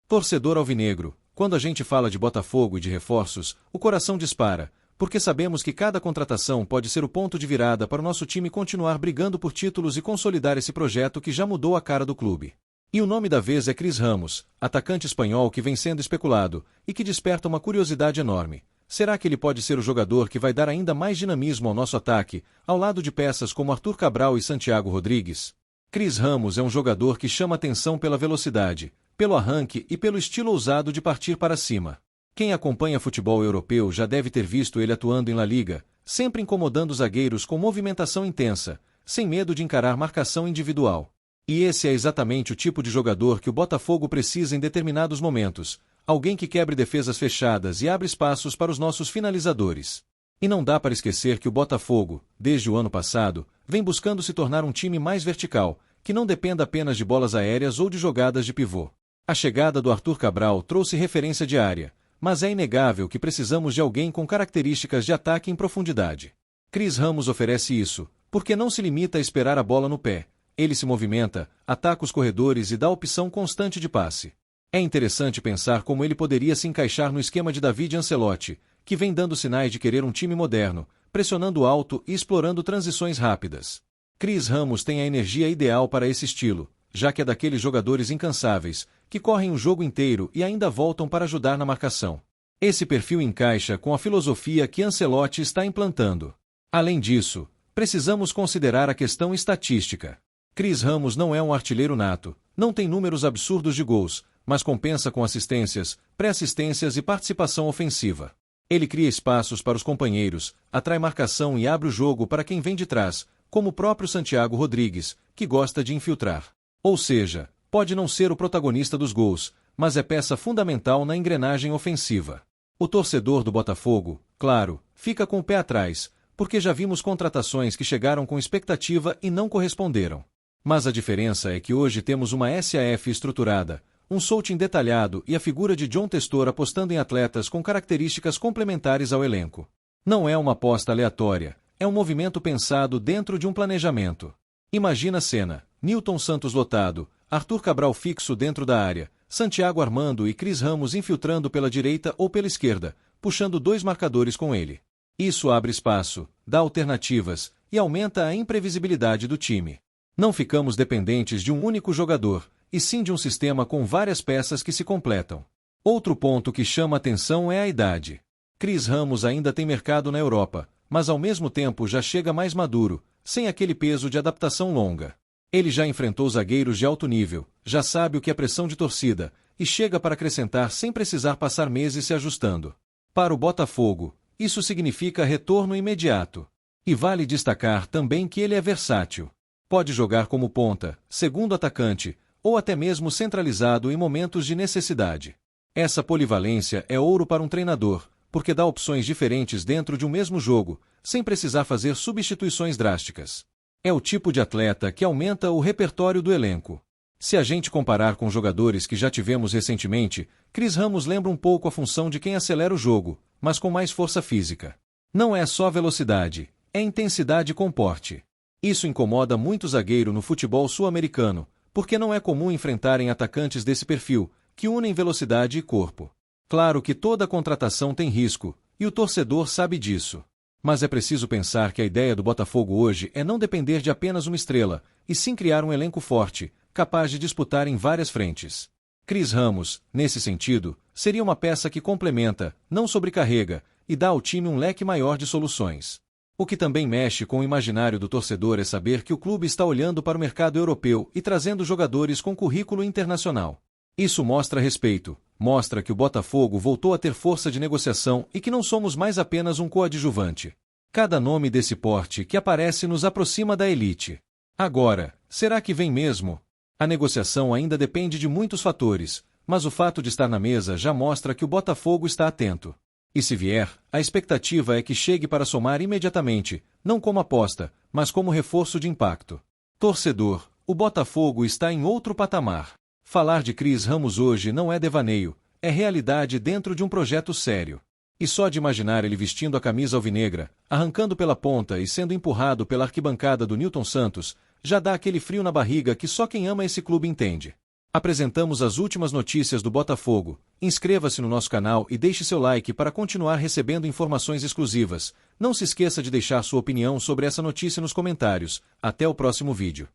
Torcedor alvinegro, quando a gente fala de Botafogo e de reforços, o coração dispara, porque sabemos que cada contratação pode ser o ponto de virada para o nosso time continuar brigando por títulos e consolidar esse projeto que já mudou a cara do clube. E o nome da vez é Cris Ramos, atacante espanhol que vem sendo especulado e que desperta uma curiosidade enorme. Será que ele pode ser o jogador que vai dar ainda mais dinamismo ao nosso ataque, ao lado de peças como Arthur Cabral e Santiago Rodrigues? Cris Ramos é um jogador que chama atenção pela velocidade, pelo arranque e pelo estilo ousado de partir para cima. Quem acompanha futebol europeu já deve ter visto ele atuando em La Liga, sempre incomodando os zagueiros com movimentação intensa, sem medo de encarar marcação individual. E esse é exatamente o tipo de jogador que o Botafogo precisa em determinados momentos, alguém que quebre defesas fechadas e abre espaços para os nossos finalizadores. E não dá para esquecer que o Botafogo, desde o ano passado, vem buscando se tornar um time mais vertical, que não dependa apenas de bolas aéreas ou de jogadas de pivô. A chegada do Arthur Cabral trouxe referência de área, mas é inegável que precisamos de alguém com características de ataque em profundidade. Cris Ramos oferece isso, porque não se limita a esperar a bola no pé. Ele se movimenta, ataca os corredores e dá opção constante de passe. É interessante pensar como ele poderia se encaixar no esquema de David Ancelotti, que vem dando sinais de querer um time moderno, pressionando alto e explorando transições rápidas. Cris Ramos tem a energia ideal para esse estilo, já que é daqueles jogadores incansáveis, que correm o jogo inteiro e ainda voltam para ajudar na marcação. Esse perfil encaixa com a filosofia que Ancelotti está implantando. Além disso, precisamos considerar a questão estatística. Cris Ramos não é um artilheiro nato, não tem números absurdos de gols, mas compensa com assistências, pré-assistências e participação ofensiva. Ele cria espaços para os companheiros, atrai marcação e abre o jogo para quem vem de trás, como o próprio Santiago Rodrigues, que gosta de infiltrar. Ou seja, pode não ser o protagonista dos gols, mas é peça fundamental na engrenagem ofensiva. O torcedor do Botafogo, claro, fica com o pé atrás, porque já vimos contratações que chegaram com expectativa e não corresponderam. Mas a diferença é que hoje temos uma SAF estruturada, um scouting detalhado e a figura de John Testor apostando em atletas com características complementares ao elenco. Não é uma aposta aleatória, é um movimento pensado dentro de um planejamento. Imagina a cena: Nilton Santos lotado, Arthur Cabral fixo dentro da área, Santiago armando e Cris Ramos infiltrando pela direita ou pela esquerda, puxando dois marcadores com ele. Isso abre espaço, dá alternativas e aumenta a imprevisibilidade do time. Não ficamos dependentes de um único jogador, e sim de um sistema com várias peças que se completam. Outro ponto que chama atenção é a idade. Cris Ramos ainda tem mercado na Europa, mas ao mesmo tempo já chega mais maduro, sem aquele peso de adaptação longa. Ele já enfrentou zagueiros de alto nível, já sabe o que é pressão de torcida, e chega para acrescentar sem precisar passar meses se ajustando. Para o Botafogo, isso significa retorno imediato. E vale destacar também que ele é versátil. Pode jogar como ponta, segundo atacante, ou até mesmo centralizado em momentos de necessidade. Essa polivalência é ouro para um treinador, porque dá opções diferentes dentro de um mesmo jogo, sem precisar fazer substituições drásticas. É o tipo de atleta que aumenta o repertório do elenco. Se a gente comparar com jogadores que já tivemos recentemente, Cris Ramos lembra um pouco a função de quem acelera o jogo, mas com mais força física. Não é só velocidade, é intensidade com porte. Isso incomoda muito zagueiro no futebol sul-americano, porque não é comum enfrentarem atacantes desse perfil, que unem velocidade e corpo. Claro que toda contratação tem risco, e o torcedor sabe disso. Mas é preciso pensar que a ideia do Botafogo hoje é não depender de apenas uma estrela, e sim criar um elenco forte, capaz de disputar em várias frentes. Cris Ramos, nesse sentido, seria uma peça que complementa, não sobrecarrega, e dá ao time um leque maior de soluções. O que também mexe com o imaginário do torcedor é saber que o clube está olhando para o mercado europeu e trazendo jogadores com currículo internacional. Isso mostra respeito, mostra que o Botafogo voltou a ter força de negociação e que não somos mais apenas um coadjuvante. Cada nome desse porte que aparece nos aproxima da elite. Agora, será que vem mesmo? A negociação ainda depende de muitos fatores, mas o fato de estar na mesa já mostra que o Botafogo está atento. E se vier, a expectativa é que chegue para somar imediatamente, não como aposta, mas como reforço de impacto. Torcedor, o Botafogo está em outro patamar. Falar de Cris Ramos hoje não é devaneio, é realidade dentro de um projeto sério. E só de imaginar ele vestindo a camisa alvinegra, arrancando pela ponta e sendo empurrado pela arquibancada do Nilton Santos, já dá aquele frio na barriga que só quem ama esse clube entende. Apresentamos as últimas notícias do Botafogo. Inscreva-se no nosso canal e deixe seu like para continuar recebendo informações exclusivas. Não se esqueça de deixar sua opinião sobre essa notícia nos comentários. Até o próximo vídeo.